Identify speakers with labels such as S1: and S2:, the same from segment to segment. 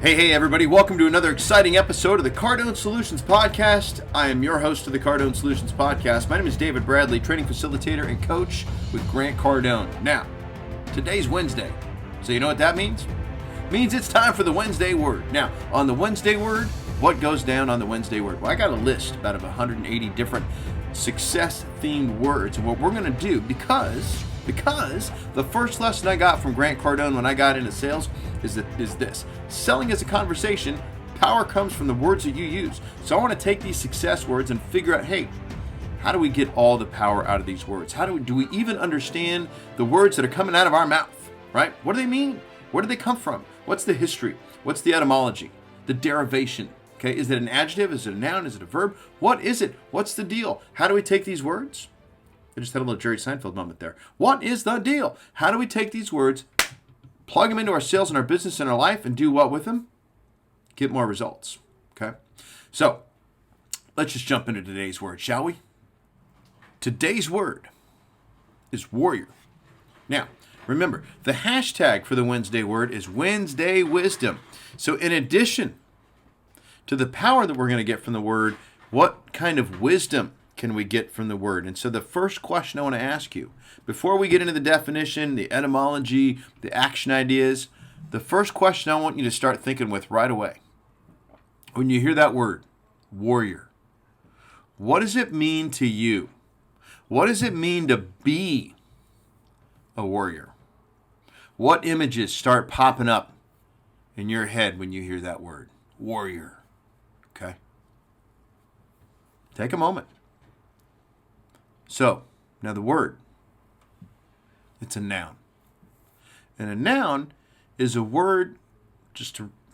S1: Hey, everybody. Welcome to another exciting episode of the Cardone Solutions Podcast. I am your host of the Cardone Solutions Podcast. My name is David Bradley, training facilitator and coach with Grant Cardone. Now, today's Wednesday. So you know what that means? It means it's time for the Wednesday Word. Now, on the Wednesday Word, what goes down on the Wednesday Word? Well, I got a list about 180 different success-themed words. And what we're going to do, because the first lesson I got from Grant Cardone when I got into sales is this. Selling is a conversation. Power comes from the words that you use. So I want to take these success words and figure out, hey, how do we get all the power out of these words? Do we even understand the words that are coming out of our mouth, right? What do they mean? Where do they come from? What's the history? What's the etymology? The derivation? Okay, is it an adjective? Is it a noun? Is it a verb? What is it? What's the deal? How do we take these words? I just had a little Jerry Seinfeld moment there. What is the deal? How do we take these words, plug them into our sales and our business and our life, and do what with them? Get more results. Okay? So, let's just jump into today's word, shall we? Today's word is warrior. Now, remember, the hashtag for the Wednesday word is Wednesday Wisdom. So, in addition to the power that we're going to get from the word, what kind of wisdom can we get from the word? And so the first question I want to ask you, before we get into the definition, the etymology, the action ideas, the first question I want you to start thinking with right away, when you hear that word, warrior, what does it mean to you? What does it mean to be a warrior? What images start popping up in your head when you hear that word, warrior? Okay? Take a moment. So, now the word, it's a noun. And a noun is a word,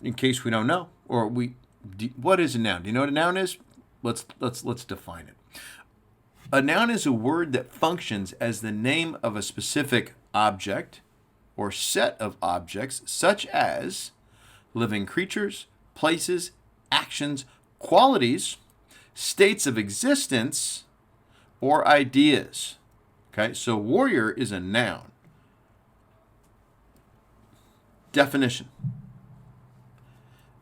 S1: in case we don't know, what is a noun? Do you know what a noun is? Let's define it. A noun is a word that functions as the name of a specific object or set of objects, such as living creatures, places, actions, qualities, states of existence, or ideas. Okay, so warrior is a noun. Definition.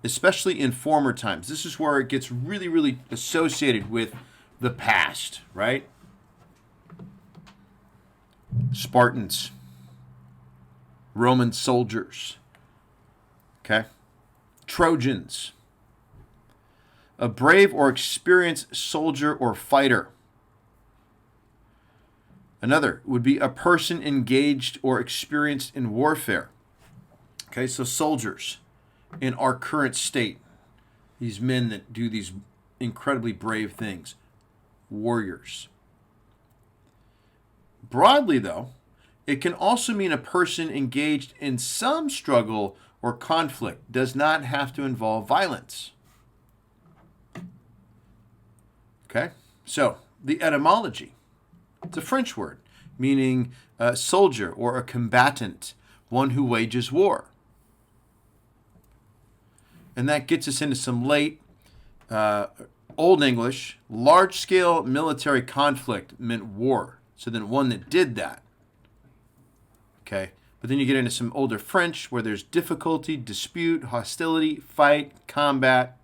S1: Especially in former times. This is where it gets really, really associated with the past, right? Spartans, Roman soldiers, okay? Trojans, a brave or experienced soldier or fighter. Another would be a person engaged or experienced in warfare. Okay, so soldiers in our current state, these men that do these incredibly brave things, warriors. Broadly, though, it can also mean a person engaged in some struggle or conflict. Does not have to involve violence. Okay, so the etymology. It's a French word, meaning a soldier or a combatant, one who wages war. And that gets us into some late Old English. Large-scale military conflict meant war. So then one that did that. Okay, but then you get into some older French where there's difficulty, dispute, hostility, fight, combat.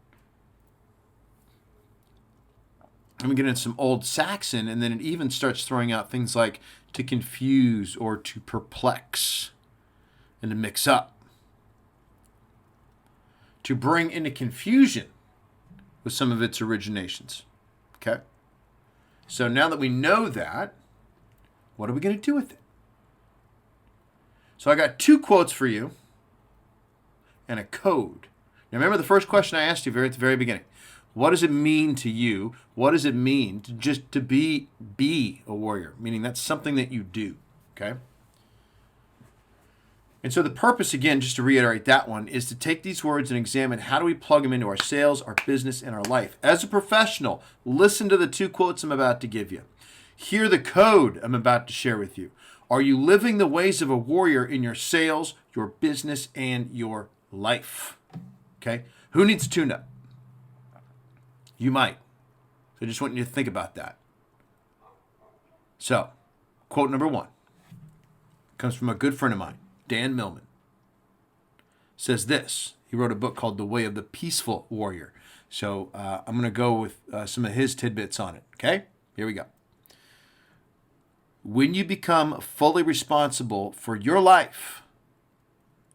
S1: And we get into some old Saxon, and then it even starts throwing out things like to confuse or to perplex and to mix up. To bring into confusion with some of its originations. Okay? So now that we know that, what are we going to do with it? So I got two quotes for you and a code. Now remember the first question I asked you at the very beginning. What does it mean to you? What does it mean to be a warrior? Meaning that's something that you do, okay? And so the purpose, again, just to reiterate that one, is to take these words and examine how do we plug them into our sales, our business, and our life. As a professional, listen to the two quotes I'm about to give you. Hear the code I'm about to share with you. Are you living the ways of a warrior in your sales, your business, and your life? Okay? Who needs a tune-up? You might. So I just want you to think about that. So, quote number one comes from a good friend of mine, Dan Millman. Says this, He wrote a book called The Way of the Peaceful Warrior. So I'm going to go with some of his tidbits on it. Okay? Here we go. When you become fully responsible for your life,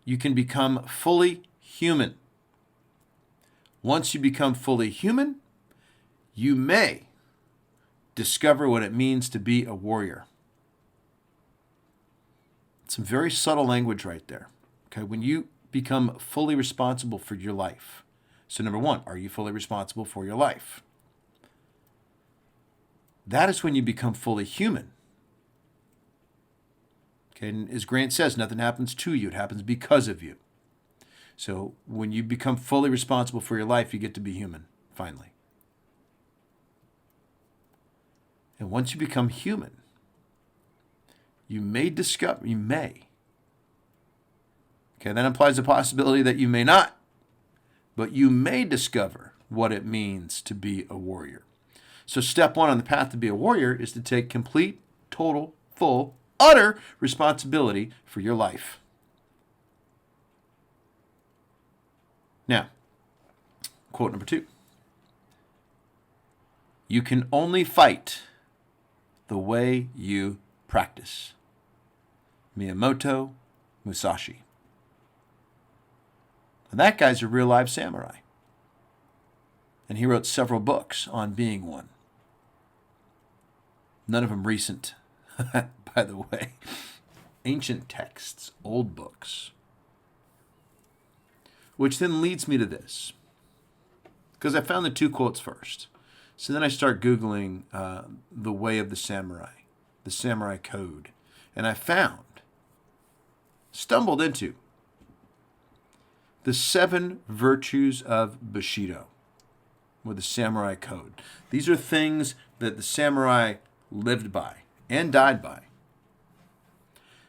S1: you can become fully human. Once you become fully human, you may discover what it means to be a warrior. Some very subtle language right there. Okay, when you become fully responsible for your life. So number one, are you fully responsible for your life? That is when you become fully human. Okay, and as Grant says, nothing happens to you, it happens because of you. So when you become fully responsible for your life, you get to be human, finally. And once you become human, you may discover, okay, that implies the possibility that you may not, but you may discover what it means to be a warrior. So step one on the path to be a warrior is to take complete, total, full, utter responsibility for your life. Now, quote number 2. You can only fight the way you practice. Miyamoto Musashi. And that guy's a real live samurai. And he wrote several books on being one. None of them recent, by the way. Ancient texts, old books. Which then leads me to this. Because I found the 2 quotes first. So then I start Googling the way of the samurai code. And I stumbled into the 7 virtues of Bushido, or the samurai code. These are things that the samurai lived by and died by.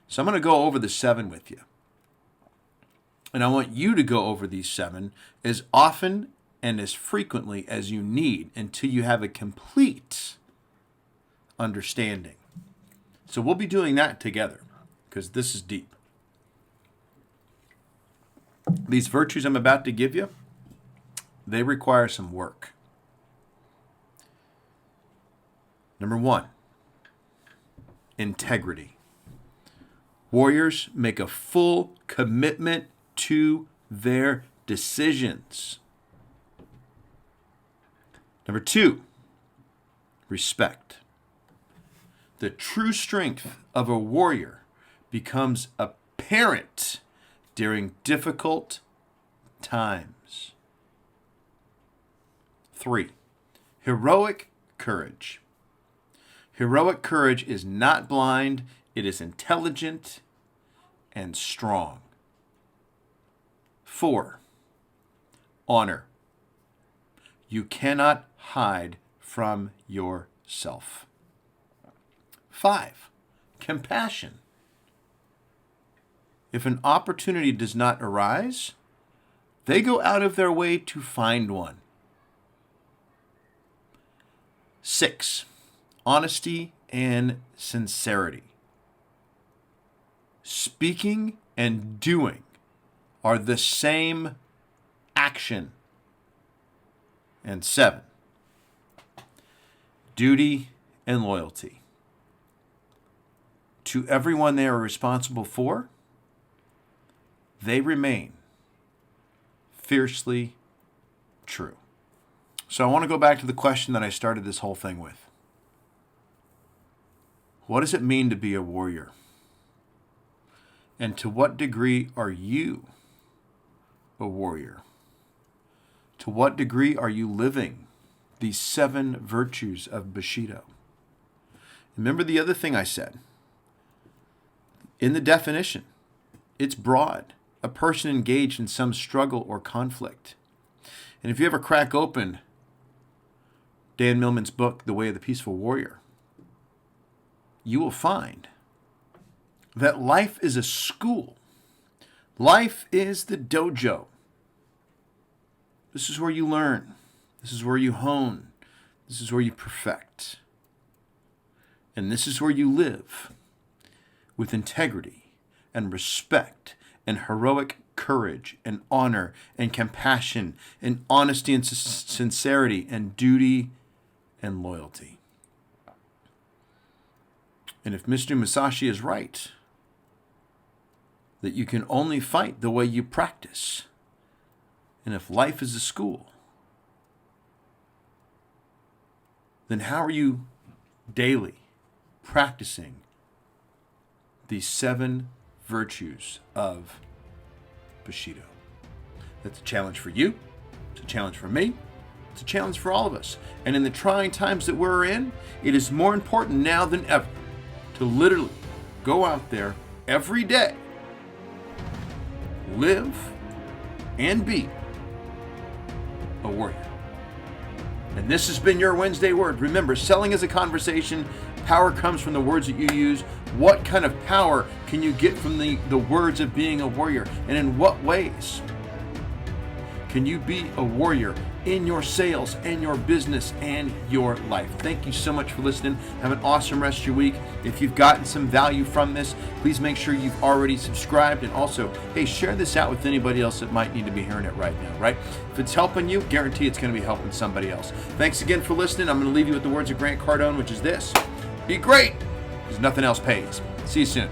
S1: So I'm going to go over the 7 with you. And I want you to go over these 7 as often and as frequently as you need until you have a complete understanding. So we'll be doing that together because this is deep. These virtues I'm about to give you, they require some work. Number 1, integrity. Warriors make a full commitment to their decisions. Number 2, respect. The true strength of a warrior becomes apparent during difficult times. 3, heroic courage. Heroic courage is not blind, it is intelligent and strong. 4, honor. You cannot hide from yourself. 5, compassion. If an opportunity does not arise, they go out of their way to find one. 6, honesty and sincerity. Speaking and doing are the same action. And 7, duty and loyalty. To everyone they are responsible for, they remain fiercely true. So I want to go back to the question that I started this whole thing with. What does it mean to be a warrior? And to what degree are you a warrior? To what degree are you living these 7 virtues of Bushido? Remember the other thing I said. In the definition, it's broad. A person engaged in some struggle or conflict. And if you ever crack open Dan Millman's book, The Way of the Peaceful Warrior, you will find that life is a school. Life is the dojo. This is where you learn. This is where you hone. This is where you perfect. And this is where you live with integrity and respect and heroic courage and honor and compassion and honesty and sincerity and duty and loyalty. And if Mr. Musashi is right, that you can only fight the way you practice, and if life is a school, then how are you daily practicing these 7 virtues of Bushido? That's a challenge for you. It's a challenge for me. It's a challenge for all of us. And in the trying times that we're in, it is more important now than ever to literally go out there every day, live and be a warrior. And this has been your Wednesday Word. Remember, selling is a conversation. Power comes from the words that you use. What kind of power can you get from the words of being a warrior? And in what ways can you be a warrior in your sales and your business and your life? Thank you so much for listening. Have an awesome rest of your week. If you've gotten some value from this, please make sure you've already subscribed. And also, hey, share this out with anybody else that might need to be hearing it right now, right? If it's helping you, guarantee it's going to be helping somebody else. Thanks again for listening. I'm going to leave you with the words of Grant Cardone, which is this: be great, because nothing else pays. See you soon.